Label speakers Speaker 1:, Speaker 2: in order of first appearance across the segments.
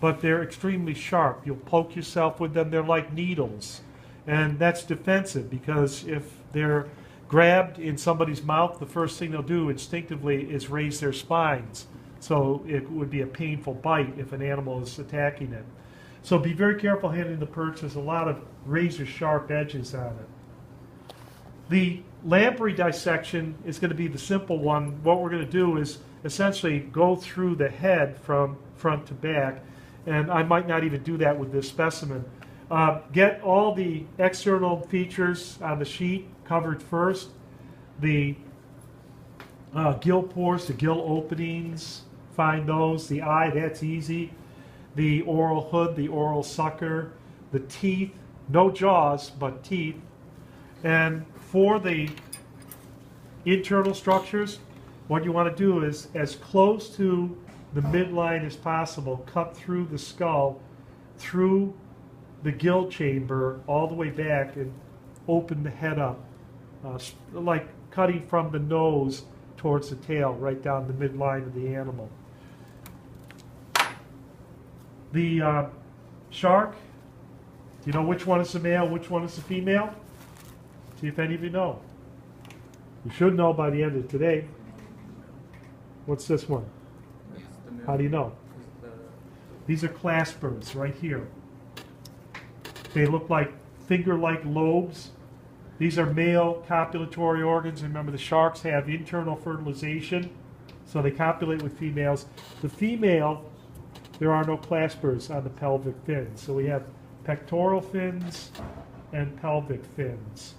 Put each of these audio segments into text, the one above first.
Speaker 1: but they're extremely sharp. You'll poke yourself with them. They're like needles. And that's defensive because if they're grabbed in somebody's mouth, the first thing they'll do instinctively is raise their spines. So it would be a painful bite if an animal is attacking it. So be very careful handling the perch. There's a lot of razor sharp edges on it. The lamprey dissection is going to be the simple one. What we're going to do is essentially go through the head from front to back, and I might not even do that with this specimen. Get all the external features on the sheet covered first. The gill pores, the gill openings, find those. The eye, that's easy. The oral hood, the oral sucker, the teeth, no jaws, but teeth. And for the internal structures, what you want to do is, as close to the midline as possible, cut through the skull, through the gill chamber, all the way back, and open the head up, like cutting from the nose towards the tail, right down the midline of the animal. The shark, do you know which one is the male, which one is the female? See if any of you know. You should know by the end of today. What's this one? How do you know? These are claspers right here. They look like finger-like lobes. These are male copulatory organs. Remember, the sharks have internal fertilization, so they copulate with females. The female, there are no claspers on the pelvic fins. So we have pectoral fins and pelvic fins.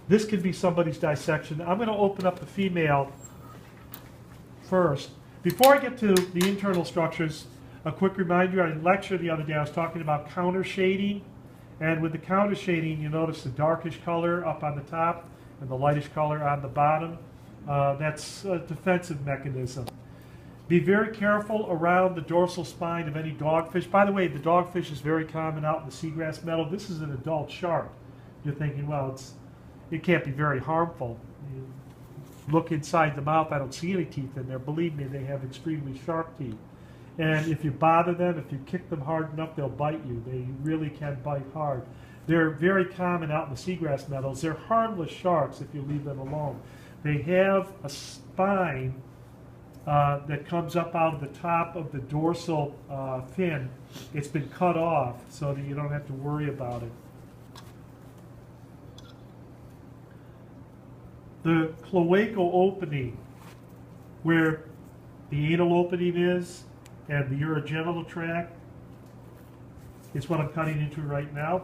Speaker 1: This could be somebody's dissection. I'm going to open up the female first. Before I get to the internal structures, a quick reminder, I lectured the other day, I was talking about counter shading. And with the counter shading, you notice the darkish color up on the top and the lightish color on the bottom. That's a defensive mechanism. Be very careful around the dorsal spine of any dogfish. By the way, the dogfish is very common out in the seagrass meadow. This is an adult shark. You're thinking, well, it can't be very harmful. You look inside the mouth, I don't see any teeth in there. Believe me, they have extremely sharp teeth. And if you bother them, if you kick them hard enough, they'll bite you. They really can bite hard. They're very common out in the seagrass meadows. They're harmless sharks if you leave them alone. They have a spine that comes up out of the top of the dorsal fin. It's been cut off so that you don't have to worry about it. The cloacal opening, where the anal opening is, and the urogenital tract, is what I'm cutting into right now.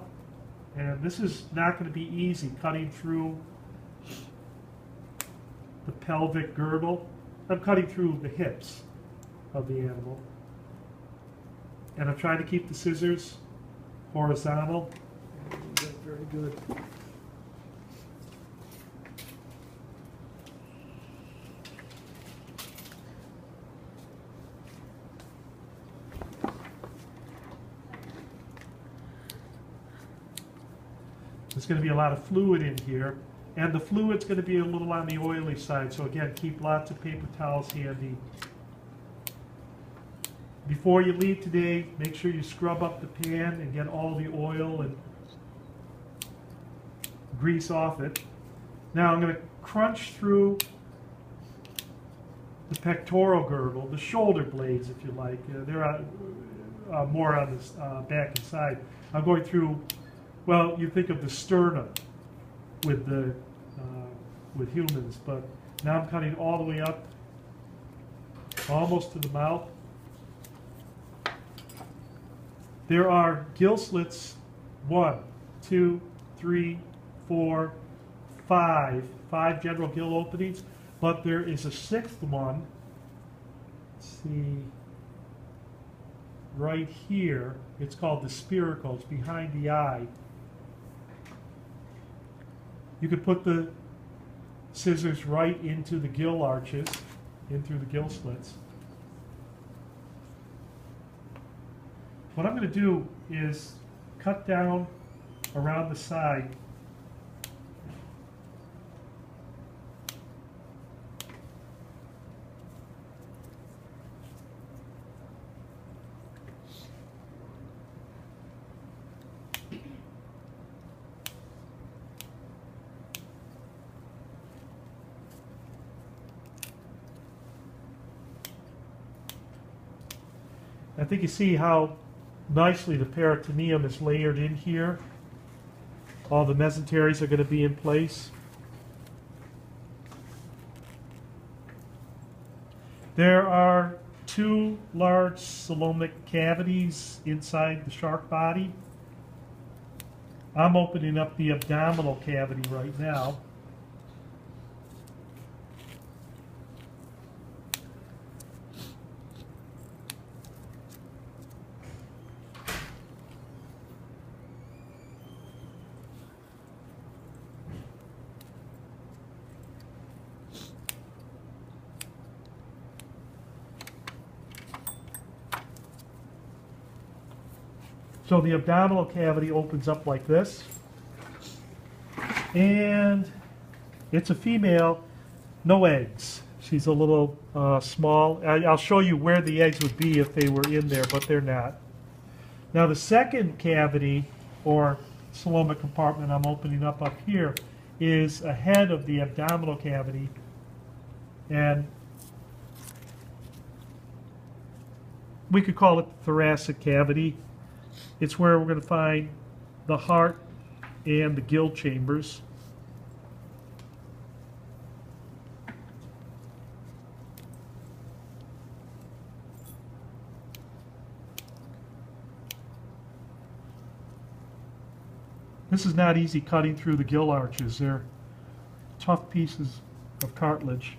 Speaker 1: And this is not going to be easy, cutting through the pelvic girdle. I'm cutting through the hips of the animal. And I'm trying to keep the scissors horizontal. Very good. There's going to be a lot of fluid in here, and the fluid's going to be a little on the oily side, so again, keep lots of paper towels handy. Before you leave today, make sure you scrub up the pan and get all the oil and grease off it. Now I'm going to crunch through the pectoral girdle, the shoulder blades if you like. They're more on the back and side. I'm going through, well, you think of the sternum with humans, but now I'm cutting all the way up, almost to the mouth. There are gill slits, 1, 2, 3, 4, 5 general gill openings, but there is a 6th one. Let's see, right here. It's called the spiracle. It's behind the eye. You could put the scissors right into the gill arches, in through the gill slits. What I'm going to do is cut down around the side. I think you see how nicely the peritoneum is layered in here. All the mesenteries are going to be in place. There are two large coelomic cavities inside the shark body. I'm opening up the abdominal cavity right now. So the abdominal cavity opens up like this. And it's a female, no eggs. She's a little small. I'll show you where the eggs would be if they were in there, but they're not. Now the second cavity, or coelomic compartment I'm opening up here, is ahead of the abdominal cavity. And we could call it the thoracic cavity. It's where we're going to find the heart and the gill chambers. This is not easy cutting through the gill arches. They're tough pieces of cartilage.